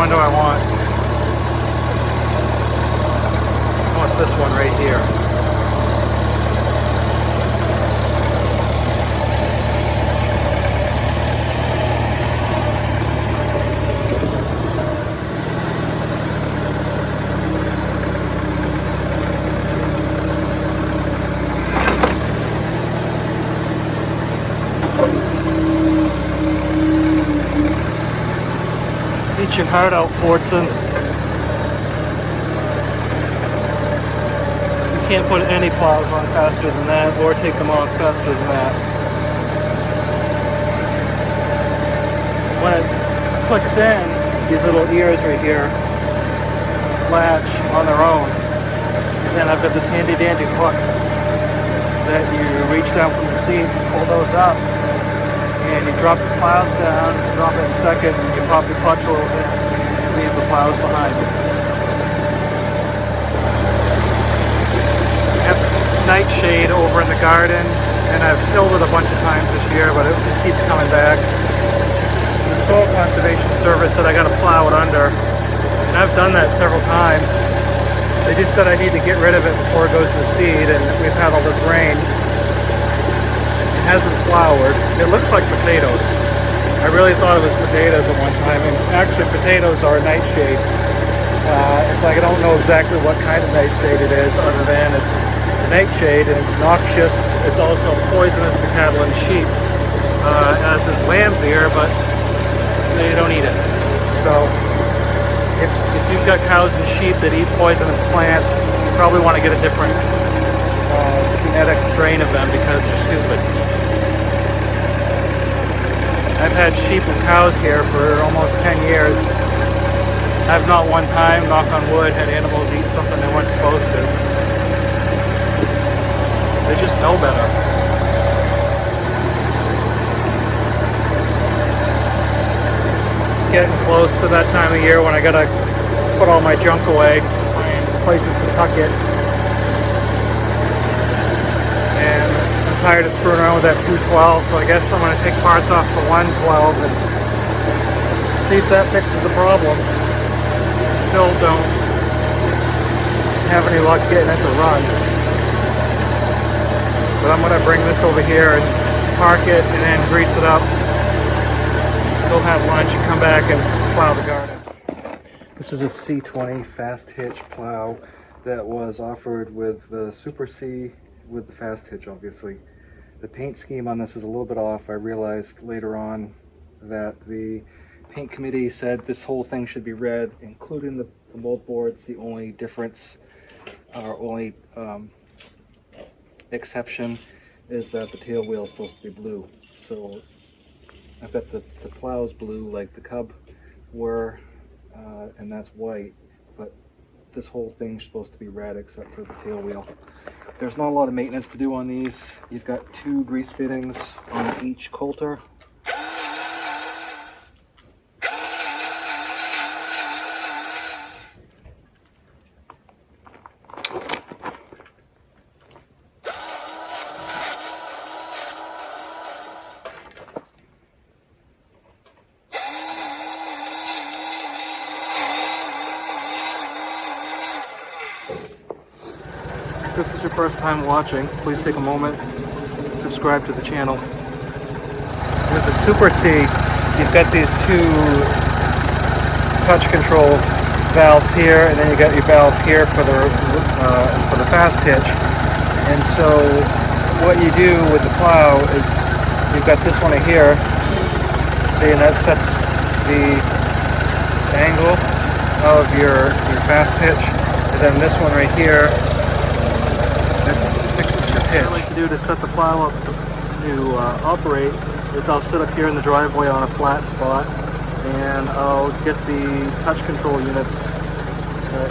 one do I want? I want this one right here. Eat your heart out, Fordson. You can't put any plows on faster than that, or take them off faster than that. When it clicks in, these little ears right here latch on their own. And then I've got this handy dandy hook that you reach down from the seat, pull those up, and you drop the plows down, drop it in second, and you pop your clutch a little bit, leave the plows behind. I have this nightshade over in the garden, and I've tilled it a bunch of times this year, but it just keeps coming back. The Soil Conservation Service said I got to plow it under, and I've done that several times. They just said I need to get rid of it before it goes to the seed, and we've had all this rain. It hasn't flowered. It looks like potatoes. I really thought it was potatoes at one time, and actually potatoes are nightshade. So I don't know exactly what kind of nightshade it is, other than it's a nightshade, and it's noxious. It's also poisonous to cattle and sheep, as is lamb's ear, but they don't eat it. So if you've got cows and sheep that eat poisonous plants, you probably want to get a different genetic strain of them, because they're stupid. I've had sheep and cows here for almost 10 years. I've not one time, knock on wood, had animals eat something they weren't supposed to. They just know better. Getting close to that time of year when I gotta put all my junk away, find places to tuck it. And I'm tired of screwing around with that 212, so I guess I'm gonna take parts off the 112 and see if that fixes the problem. Still don't have any luck getting it to run. But I'm gonna bring this over here and park it and then grease it up. Go have lunch and come back and plow the garden. This is a C-20 fast hitch plow that was offered with the Super C with the fast hitch, obviously. The paint scheme on this is a little bit off. I realized later on that the paint committee said this whole thing should be red, including the mold boards. The only difference, or only exception, is that the tail wheel is supposed to be blue. So I've got the plows blue like the Cub were, and that's white, but this whole thing's supposed to be red except for the tail wheel. There's not a lot of maintenance to do on these. You've got 2 grease fittings on each coulter. If this is your first time watching, please take a moment, subscribe to the channel. With the Super C, you've got these 2 touch control valves here, and then you got your valve here for the fast hitch. And so what you do with the plow is you've got this one here, see, and that sets the angle of your fast hitch, and then this one right here fixes your pitch. What I like to do to set the plow up to operate is I'll sit up here in the driveway on a flat spot, and I'll get the touch control units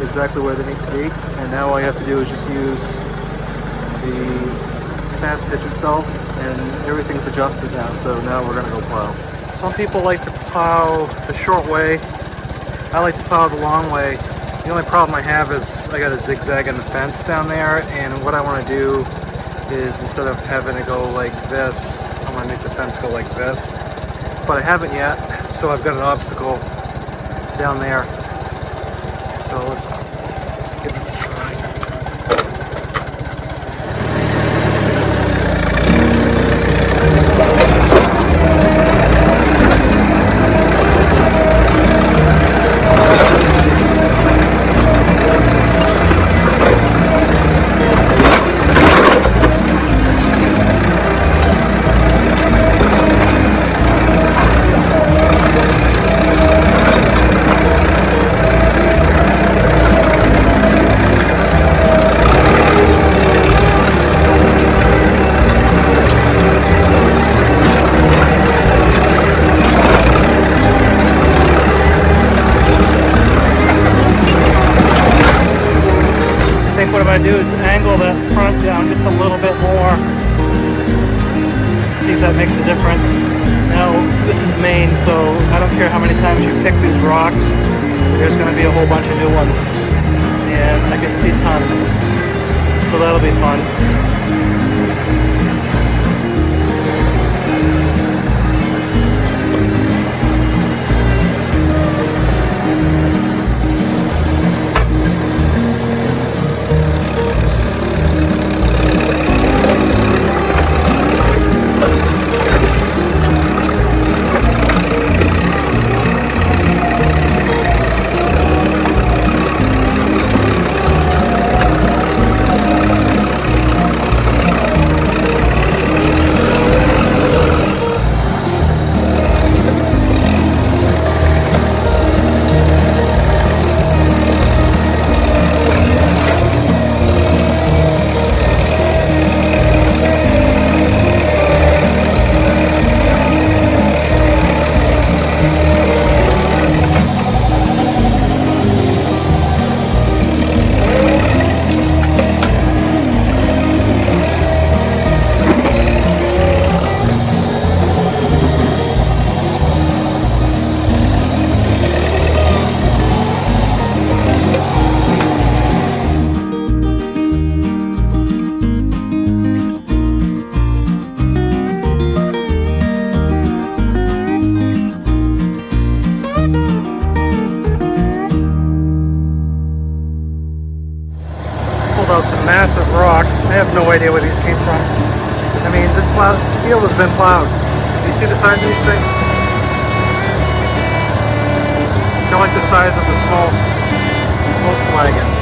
exactly where they need to be. And now all I have to do is just use the fast hitch itself, and everything's adjusted now. So now we're going to go plow. Some people like to plow the short way. I like to plow the long way. The only problem I have is I got a zigzag in the fence down there, and what I want to do is, instead of having it go like this, I'm going to make the fence go like this. But I haven't yet, so I've got an obstacle down there. So let's give this a try. What I'm going to do is angle that front down just a little bit more. See if that makes a difference. Now, this is Maine, so I don't care how many times you pick these rocks, there's going to be a whole bunch of new ones. And I can see tons. So that'll be fun. Some massive rocks. I have no idea where these came from. I mean, this field has been plowed. You see the size of these things? They're like the size of the small Volkswagen.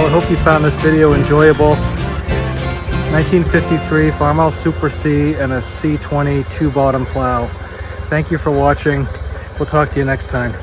Well, I hope you found this video enjoyable. 1953 Farmhouse Super C and a C-20 two-bottom plow. Thank you for watching. We'll talk to you next time.